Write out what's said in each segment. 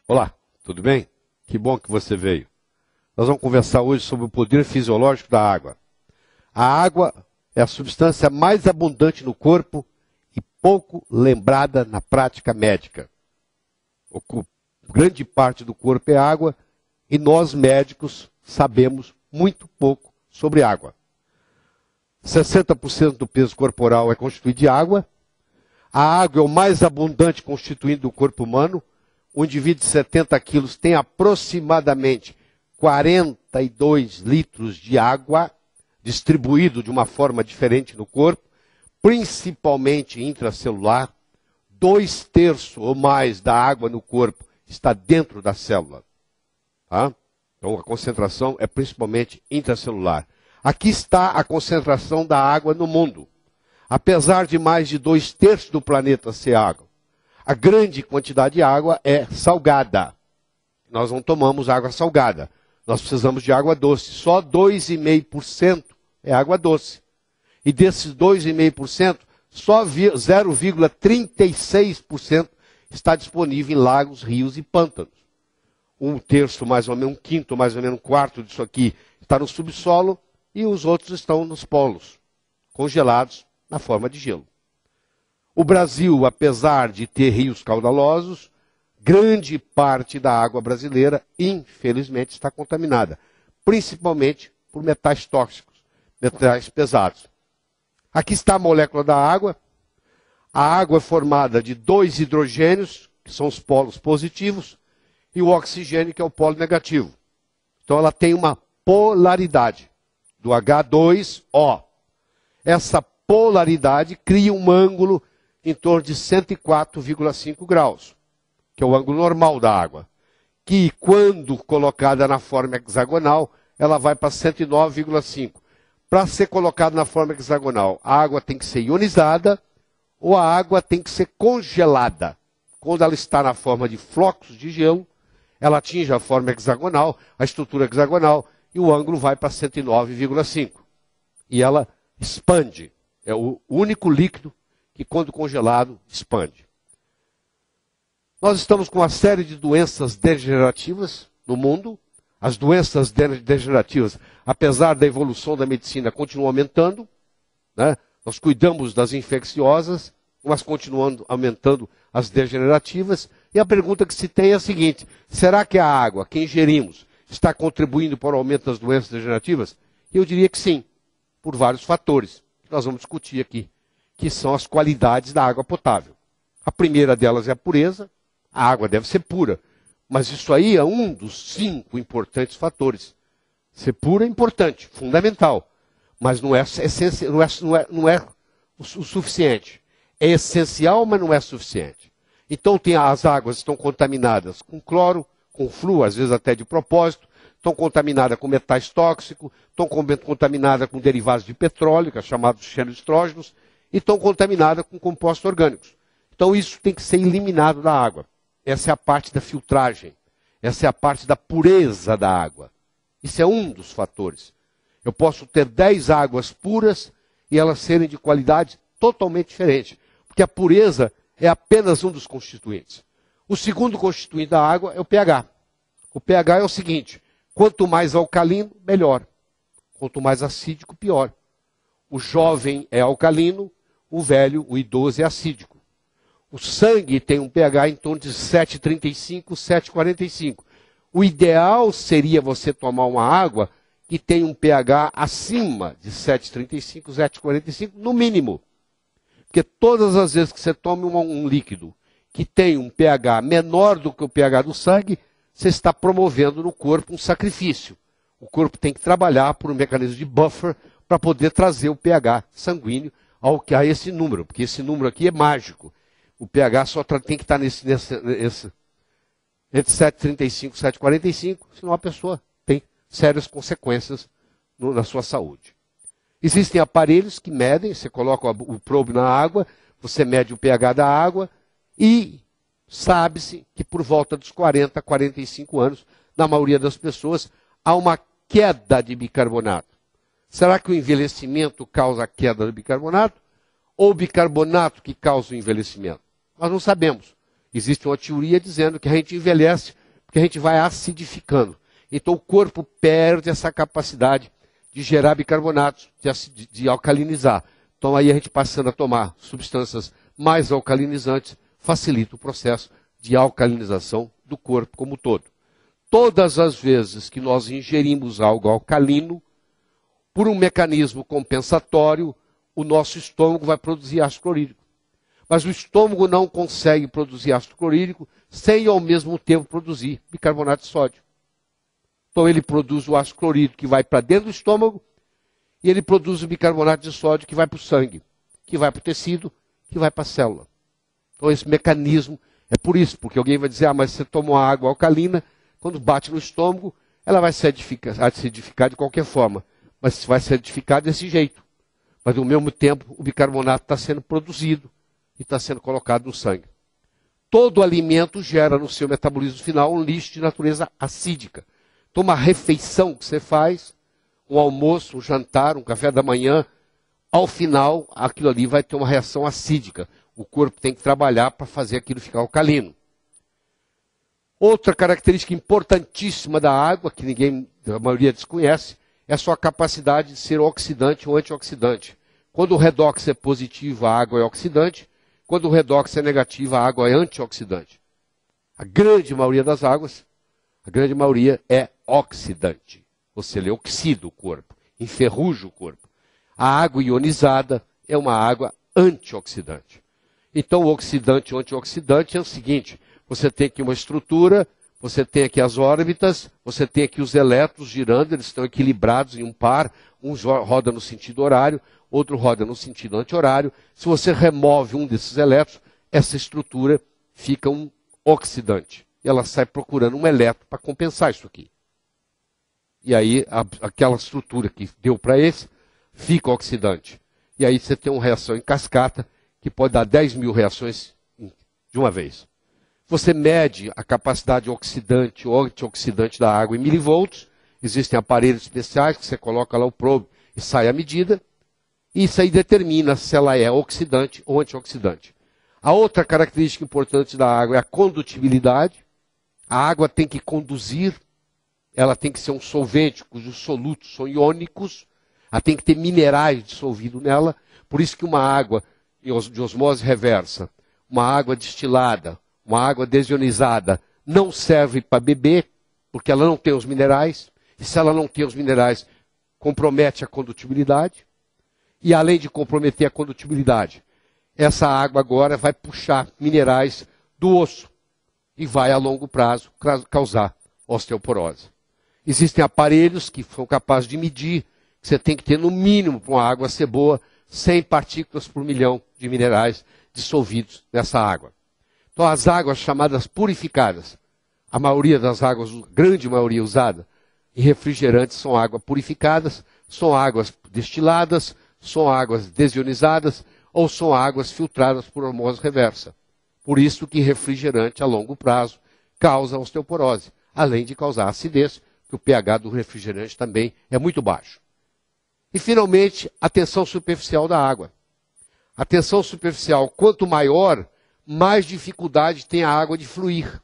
Olá, tudo bem? Que bom que você veio. Nós vamos conversar hoje sobre o poder fisiológico da água. A água é a substância mais abundante no corpo e pouco lembrada na prática médica. Grande parte do corpo é água e nós médicos sabemos muito pouco sobre água. 60% do peso corporal é constituído de água. A água é o mais abundante constituinte do corpo humano. Um indivíduo de 70 quilos tem aproximadamente 42 litros de água distribuído de uma forma diferente no corpo, principalmente intracelular. 2/3 ou mais da água no corpo está dentro da célula. Tá? Então a concentração é principalmente intracelular. Aqui está a concentração da água no mundo. Apesar de mais de 2/3 do planeta ser água, a grande quantidade de água é salgada. Nós não tomamos água salgada. Nós precisamos de água doce. Só 2,5% é água doce. E desses 2,5%, só 0,36% está disponível em lagos, rios e pântanos. 1/3, mais ou menos, 1/5, mais ou menos, 1/4 disso aqui está no subsolo e os outros estão nos polos, congelados na forma de gelo. O Brasil, apesar de ter rios caudalosos, grande parte da água brasileira, infelizmente, está contaminada, principalmente por metais tóxicos, metais pesados. Aqui está a molécula da água. A água é formada de 2 hidrogênios, que são os polos positivos, e o oxigênio, que é o polo negativo. Então ela tem uma polaridade do H2O. Essa polaridade cria um ângulo em torno de 104,5 graus, que é o ângulo normal da água, que quando colocada na forma hexagonal, ela vai para 109,5. Para ser colocada na forma hexagonal, a água tem que ser ionizada ou a água tem que ser congelada. Quando ela está na forma de flocos de gelo, ela atinge a forma hexagonal, a estrutura hexagonal, e o ângulo vai para 109,5. E ela expande. É o único líquido que, quando congelado, expande. Nós estamos com uma série de doenças degenerativas no mundo. As doenças degenerativas, apesar da evolução da medicina, continuam aumentando. Né? Nós cuidamos das infecciosas, mas continuando aumentando as degenerativas. E a pergunta que se tem é a seguinte: será que a água que ingerimos está contribuindo para o aumento das doenças degenerativas? Eu diria que sim, por vários fatores, que nós vamos discutir aqui, que são as qualidades da água potável. A primeira delas é a pureza. A água deve ser pura. Mas isso aí é um dos 5 importantes fatores. Ser pura é importante, fundamental. Mas não é o suficiente. É essencial, mas não é suficiente. Então as águas estão contaminadas com cloro, com flúor, às vezes até de propósito. Estão contaminadas com metais tóxicos. Estão contaminadas com derivados de petróleo, que é chamados xenoestrógenos. E estão contaminadas com compostos orgânicos. Então isso tem que ser eliminado da água. Essa é a parte da filtragem. Essa é a parte da pureza da água. Isso é um dos fatores. Eu posso ter 10 águas puras e elas serem de qualidade totalmente diferente. Porque a pureza é apenas um dos constituintes. O segundo constituinte da água é o pH. O pH é o seguinte: quanto mais alcalino, melhor. Quanto mais acídico, pior. O jovem é alcalino, o velho, o idoso é acídico. O sangue tem um pH em torno de 7,35, 7,45. O ideal seria você tomar uma água que tem um pH acima de 7,35, 7,45, no mínimo. Porque todas as vezes que você toma um líquido que tem um pH menor do que o pH do sangue, você está promovendo no corpo um sacrifício. O corpo tem que trabalhar por um mecanismo de buffer para poder trazer o pH sanguíneo a esse número, porque esse número aqui é mágico. O pH só tem que estar entre 7,35 e 7,45, senão a pessoa tem sérias consequências na sua saúde. Existem aparelhos que medem, você coloca o probe na água, você mede o pH da água e sabe-se que por volta dos 40, 45 anos, na maioria das pessoas, há uma queda de bicarbonato. Será que o envelhecimento causa a queda do bicarbonato? Ou o bicarbonato que causa o envelhecimento? Nós não sabemos. Existe uma teoria dizendo que a gente envelhece porque a gente vai acidificando. Então o corpo perde essa capacidade de gerar bicarbonatos, de alcalinizar. Então aí a gente passando a tomar substâncias mais alcalinizantes, facilita o processo de alcalinização do corpo como um todo. Todas as vezes que nós ingerimos algo alcalino, por um mecanismo compensatório, o nosso estômago vai produzir ácido clorídrico. Mas o estômago não consegue produzir ácido clorídrico sem ao mesmo tempo produzir bicarbonato de sódio. Então ele produz o ácido clorídrico que vai para dentro do estômago e ele produz o bicarbonato de sódio que vai para o sangue, que vai para o tecido, que vai para a célula. Então esse mecanismo é por isso, porque alguém vai dizer, mas você toma uma água alcalina, quando bate no estômago, ela vai se acidificar de qualquer forma, mas vai se acidificar desse jeito. Mas ao mesmo tempo o bicarbonato está sendo produzido e está sendo colocado no sangue. Todo alimento gera no seu metabolismo final um lixo de natureza acídica. Então uma refeição que você faz, um almoço, um jantar, um café da manhã, ao final aquilo ali vai ter uma reação acídica. O corpo tem que trabalhar para fazer aquilo ficar alcalino. Outra característica importantíssima da água, que a maioria desconhece, é a sua capacidade de ser oxidante ou antioxidante. Quando o redox é positivo, a água é oxidante. Quando o redox é negativo, a água é antioxidante. A grande maioria das águas, a grande maioria é oxidante. Ou seja, ele oxida o corpo, enferruja o corpo. A água ionizada é uma água antioxidante. Então, o oxidante e o antioxidante é o seguinte, você tem aqui uma estrutura, você tem aqui as órbitas, você tem aqui os elétrons girando, eles estão equilibrados em um par, um roda no sentido horário, outro roda no sentido anti-horário. Se você remove um desses elétrons, essa estrutura fica um oxidante. E ela sai procurando um elétron para compensar isso aqui. E aí, aquela estrutura que deu para esse, fica oxidante. E aí você tem uma reação em cascata, que pode dar 10 mil reações de uma vez. Você mede a capacidade oxidante ou antioxidante da água em milivolts. Existem aparelhos especiais que você coloca lá o probe e sai a medida. E isso aí determina se ela é oxidante ou antioxidante. A outra característica importante da água é a condutibilidade. A água tem que conduzir, ela tem que ser um solvente cujos solutos são iônicos, ela tem que ter minerais dissolvidos nela. Por isso que uma água de osmose reversa, uma água destilada, uma água desionizada, não serve para beber, porque ela não tem os minerais. E se ela não tem os minerais, compromete a condutibilidade. E além de comprometer a condutibilidade, essa água agora vai puxar minerais do osso e vai a longo prazo causar osteoporose. Existem aparelhos que são capazes de medir, que você tem que ter no mínimo para uma água ser boa, 100 partículas por milhão de minerais dissolvidos nessa água. Então as águas chamadas purificadas, a maioria das águas, a grande maioria usada em refrigerantes são águas purificadas, são águas destiladas, são águas desionizadas ou são águas filtradas por osmose reversa. Por isso que refrigerante a longo prazo causa osteoporose, além de causar acidez, que o pH do refrigerante também é muito baixo. E finalmente, a tensão superficial da água. A tensão superficial, quanto maior, mais dificuldade tem a água de fluir.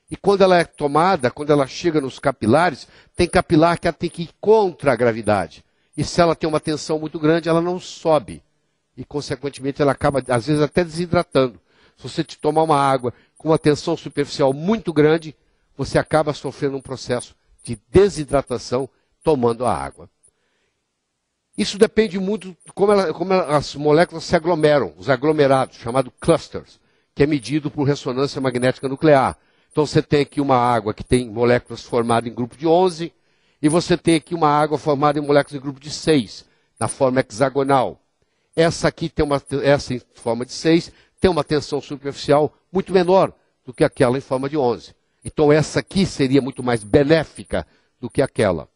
E quando ela é tomada, quando ela chega nos capilares, tem capilar que ela tem que ir contra a gravidade. E se ela tem uma tensão muito grande, ela não sobe. E, consequentemente, ela acaba, às vezes, até desidratando. Se você tomar uma água com uma tensão superficial muito grande, você acaba sofrendo um processo de desidratação tomando a água. Isso depende muito de como as moléculas se aglomeram, os aglomerados, chamados clusters, que é medido por ressonância magnética nuclear. Então você tem aqui uma água que tem moléculas formadas em grupo de 11, e você tem aqui uma água formada em moléculas em grupo de 6, na forma hexagonal. Essa aqui essa em forma de 6 tem uma tensão superficial muito menor do que aquela em forma de 11. Então essa aqui seria muito mais benéfica do que aquela.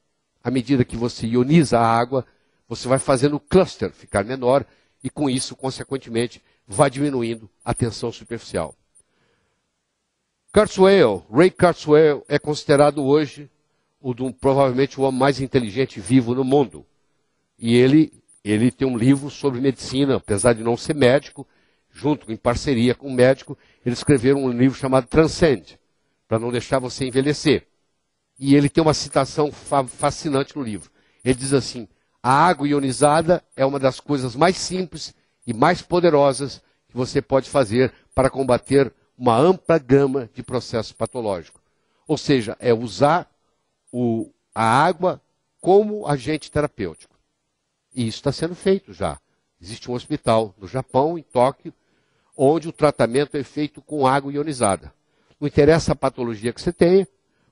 À medida que você ioniza a água, você vai fazendo o cluster ficar menor e com isso, consequentemente, vai diminuindo a tensão superficial. Ray Kurzweil é considerado hoje provavelmente o homem mais inteligente vivo no mundo. E ele tem um livro sobre medicina, apesar de não ser médico, junto em parceria com um médico, eles escreveram um livro chamado Transcend, para não deixar você envelhecer. E ele tem uma citação fascinante no livro. Ele diz assim: a água ionizada é uma das coisas mais simples e mais poderosas que você pode fazer para combater uma ampla gama de processos patológicos. Ou seja, é usar a água como agente terapêutico. E isso está sendo feito já. Existe um hospital no Japão, em Tóquio, onde o tratamento é feito com água ionizada. Não interessa a patologia que você tenha,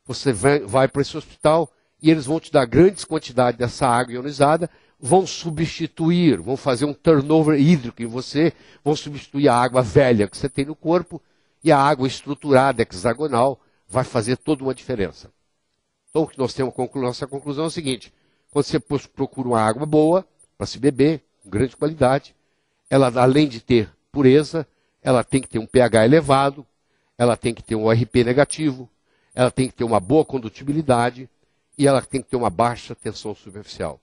você vai para esse hospital e eles vão te dar grandes quantidades dessa água ionizada, vão substituir, vão fazer um turnover hídrico em você, vão substituir a água velha que você tem no corpo e a água estruturada, hexagonal, vai fazer toda uma diferença. Então, o que nós temos, nossa conclusão é o seguinte: quando você procura uma água boa para se beber, com grande qualidade, ela, além de ter pureza, ela tem que ter um pH elevado, ela tem que ter um ORP negativo, ela tem que ter uma boa condutibilidade e ela tem que ter uma baixa tensão superficial.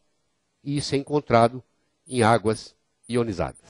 E isso é encontrado em águas ionizadas.